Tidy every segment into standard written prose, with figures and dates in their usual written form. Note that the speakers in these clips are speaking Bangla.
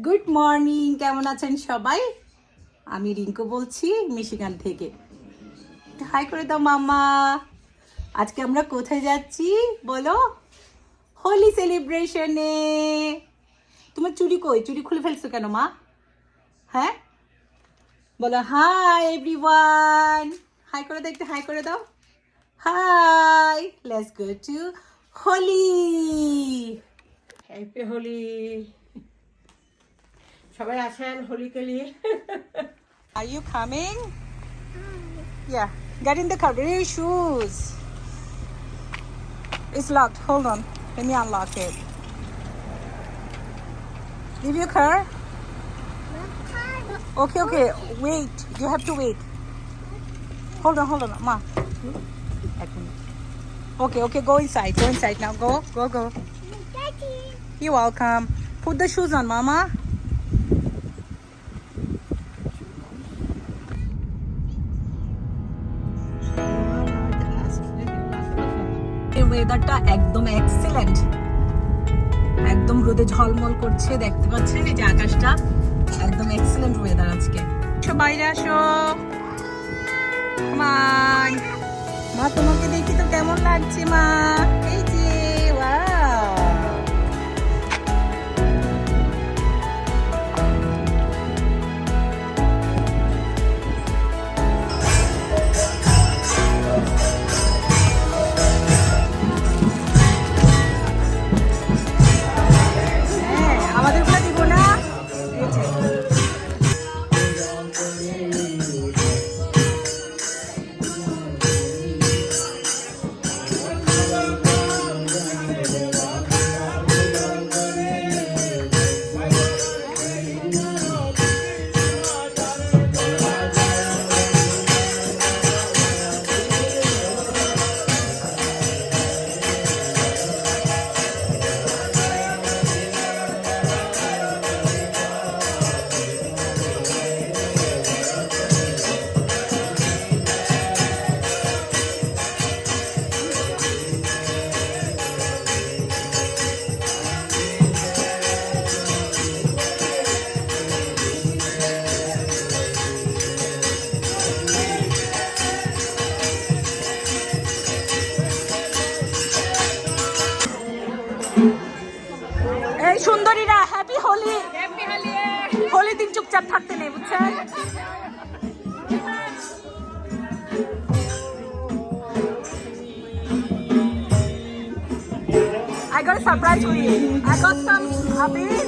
গুড মর্নিং, কেমন আছেন সবাই? আমি রিঙ্কু বলছি মিশিগান থেকে। হাই করে দাও মামা। আজকে আমরা কোথায় যাচ্ছি বলো? হোলি সেলিব্রেশনে। তোমার চুড়ি কই? চুড়ি খুলে ফেলছো কেন মা? হ্যাঁ বলো হাই এভরিওয়ান। হাই করে দাও, একটু হাই করে দাও। Hi, let's go to Holi. Happy Holi. সবাই আসেন হোলি কে লিয়ে। Are you coming? Yeah. Get in the car. Wear your shoes. It's locked. Hold on. Let me unlock it. Leave your car. Okay, okay. Wait. You have to wait. Hold on, Ma. Okay, okay. Go inside. Go inside now. Go, go, go. Daddy. You're welcome. Put the shoes on, Mama. ওয়েদারটা একদম এক্সিলেন্ট, একদম রোদে ঝলমল করছে, দেখতে পাচ্ছেন এই যে আকাশটা, একদম এক্সিলেন্ট ওয়েদার আজকে। সব বাইরে আসো। মা তোমাকে দেখি তো কেমন লাগছে মা? এই যে ওয়াও, এই সুন্দরীরা হ্যাপি হোলি। হ্যাপি হোলি। হোলি দিন চুপচাপ থাকতে নেই, বুঝছেন? I got a surprise for you. I got some abir.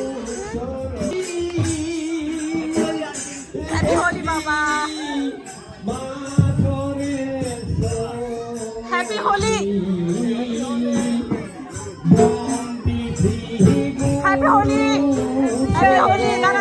Happy Holi, Mama. Happy Holi. Happy Holi. Happy Holi. Tara.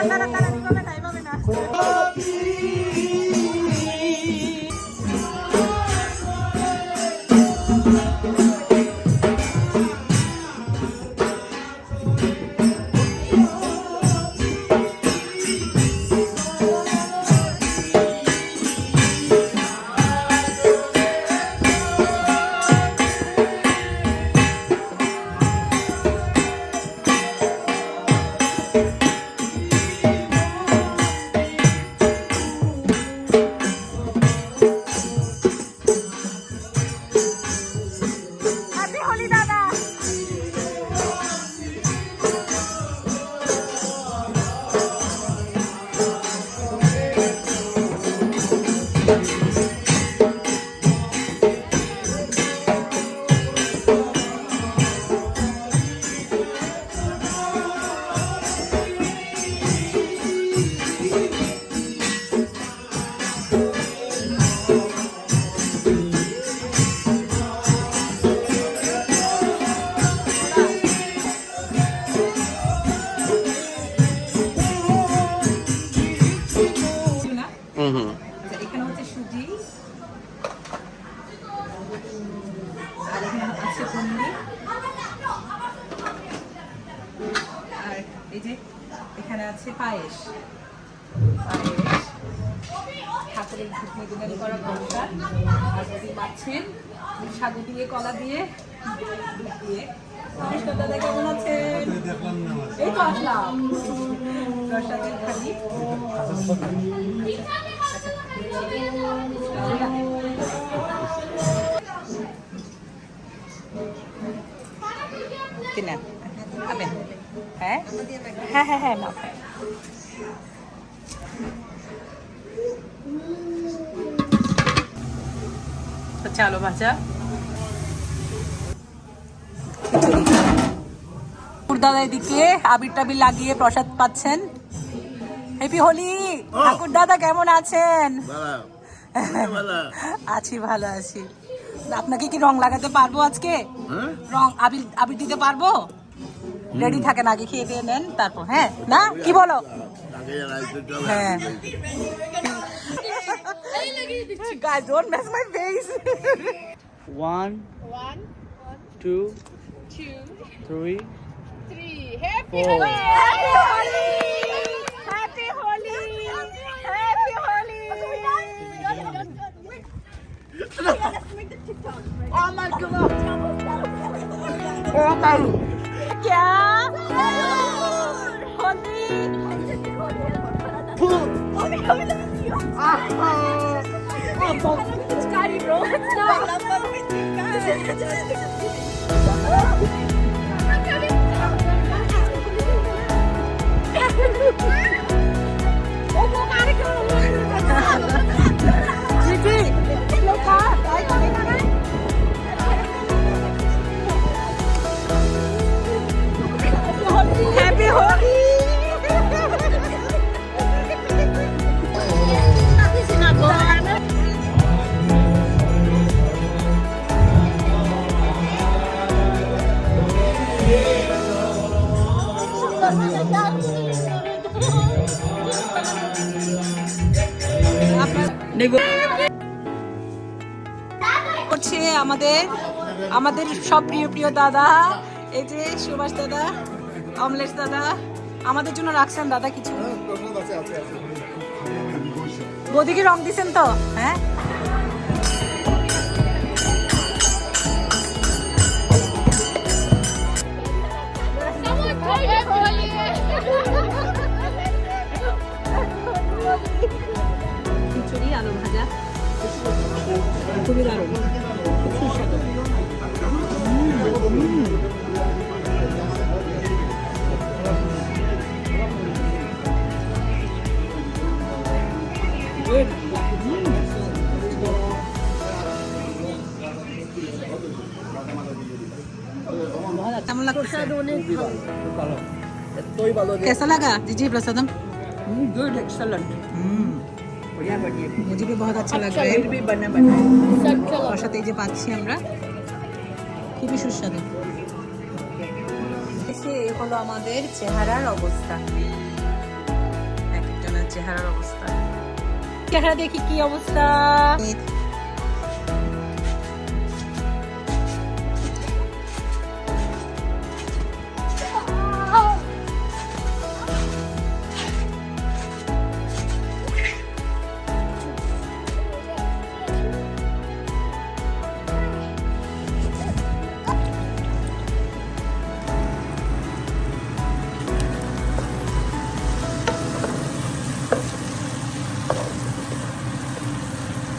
Iba na. এখানে হচ্ছে সুজি, আর এখানে আছে পনির, আর এই যে এখানে আছে পায়েস। ঠাকুরের ঘুটনি করা গঙ্গা, আর যদি পাচ্ছেন সাগু দিয়ে, কলা দিয়ে, দুধ দিয়ে। দাদা কেমন আছেন? এই তো আসলাম। প্রসাদের থালি। কিনা খাবেন? হ্যাঁ হ্যাঁ হ্যাঁ হ্যাঁ না আচ্ছা আলু ভাজা, দাদা এদিকে আবির টাবির লাগিয়ে প্রসাদ পাচ্ছেন। হ্যাপি হোলি ঠাকুর দাদা, কেমন আছেন? আছি, ভালো আছি। আপনাকে কি রং লাগাতে পারবো আজকে? রং আবির আবির দিতে পারবো? রেডি থাকেন, আগে খেয়ে দিয়ে নেন তারপর। হ্যাঁ না কি বলো? হ্যাঁ guys don't mess my face. 1 2 3 Happy 4 Holi! Happy Holi! Happy Holi! Happy Holi! Oh my God! Oh my! क्या? होली! Happy Holi! করছে আমাদের আমাদের সব প্রিয় প্রিয় দাদা, এই যে সুভাষ দাদা, অমলেশ দাদা, আমাদের জন্য রাখছেন দাদা কিছু। বৌদিকে রং দিছেন তো? হ্যাঁ খিচুড়ি আলু ভাজা খুবই দারুণ, খুব সুস্বাদু। কেমন লাগছে? कैसा लगा दीजिए प्रसादम? गुड एक्सेलेंट मुझे भी बहुत अच्छा लग रहा है। প্রসাদ এই যে পাচ্ছি আমরা, খুবই সুস্বাদু। এসে এই হলো আমাদের চেহারার অবস্থা, এক একজনের চেহারার অবস্থা। চেহারা দেখি কি অবস্থা।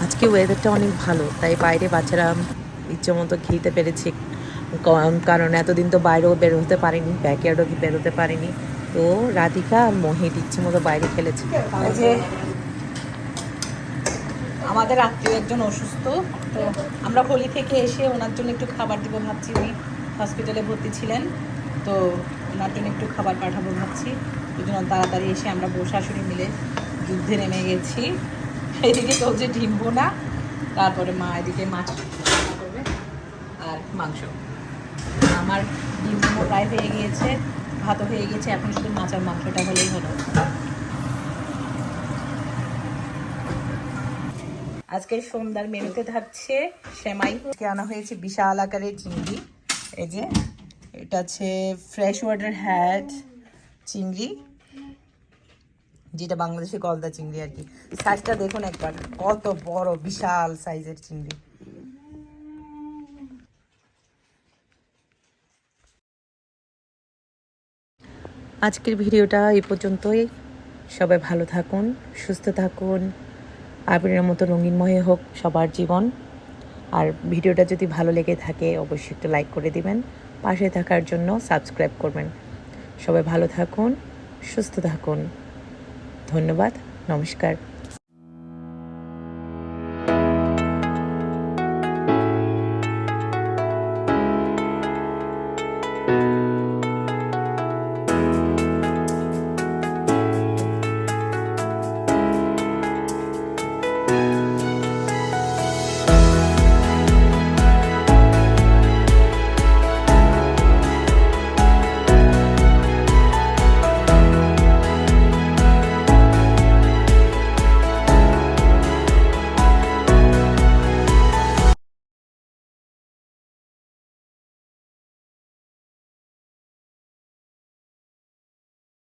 আজকে ওয়েদারটা অনেক ভালো, তাই বাইরে বাচ্চারা ইচ্ছে মতো খেতে পেরেছে, কারণ এতদিন তো বাইরেও বের হতে পারিনি, ব্যাকয়ার্ডও বেরোতে পারিনি। তো রাধিকা আর মোহিত ইচ্ছে মতো বাইরে খেলেছে। যে আমাদের আত্মীয় একজন অসুস্থ, তো আমরা হোলি থেকে এসে ওনার জন্য একটু খাবার দিব ভাবছি। উনি হসপিটালে ভর্তি ছিলেন, তো ওনার জন্য একটু খাবার পাঠাবো ভাবছি। ওই জন্য তাড়াতাড়ি এসে আমরা বউ শাশুড়ি মিলে যুদ্ধে নেমে গেছি। এদিকে চলছে ডিম ভোনা, তারপরে মা এদিকে মাছ রান্না করবে আর মাংস। আমার ডিম ভোনা প্রায় হয়ে গিয়েছে, ভাতও হয়ে গেছে, এখন শুধু মাছ আর মাংসটা হলেই হলো। আজকে সন্ধ্যার মেনুতে থাকছে সেমাই, আনা হয়েছে বিশাল আকারের চিংড়ি। এই যে এটা আছে ফ্রেশ ওয়াটার হ্যাড চিংড়ি, যেটা বাংলাদেশে গলদা চিংড়ি আর কি। সাইজটা দেখুন একবার, কত বড় বিশাল সাইজের চিংড়ি। আজকের ভিডিওটা এই পর্যন্তই। সবাই ভালো থাকুন, সুস্থ থাকুন, আবিরের মতো রঙিনময় হোক সবার জীবন। আর ভিডিওটা যদি ভালো লেগে থাকে অবশ্যই একটু লাইক করে দিবেন, পাশে থাকার জন্য সাবস্ক্রাইব করবেন। সবাই ভালো থাকুন, সুস্থ থাকুন। ধন্যবাদ, নমস্কার।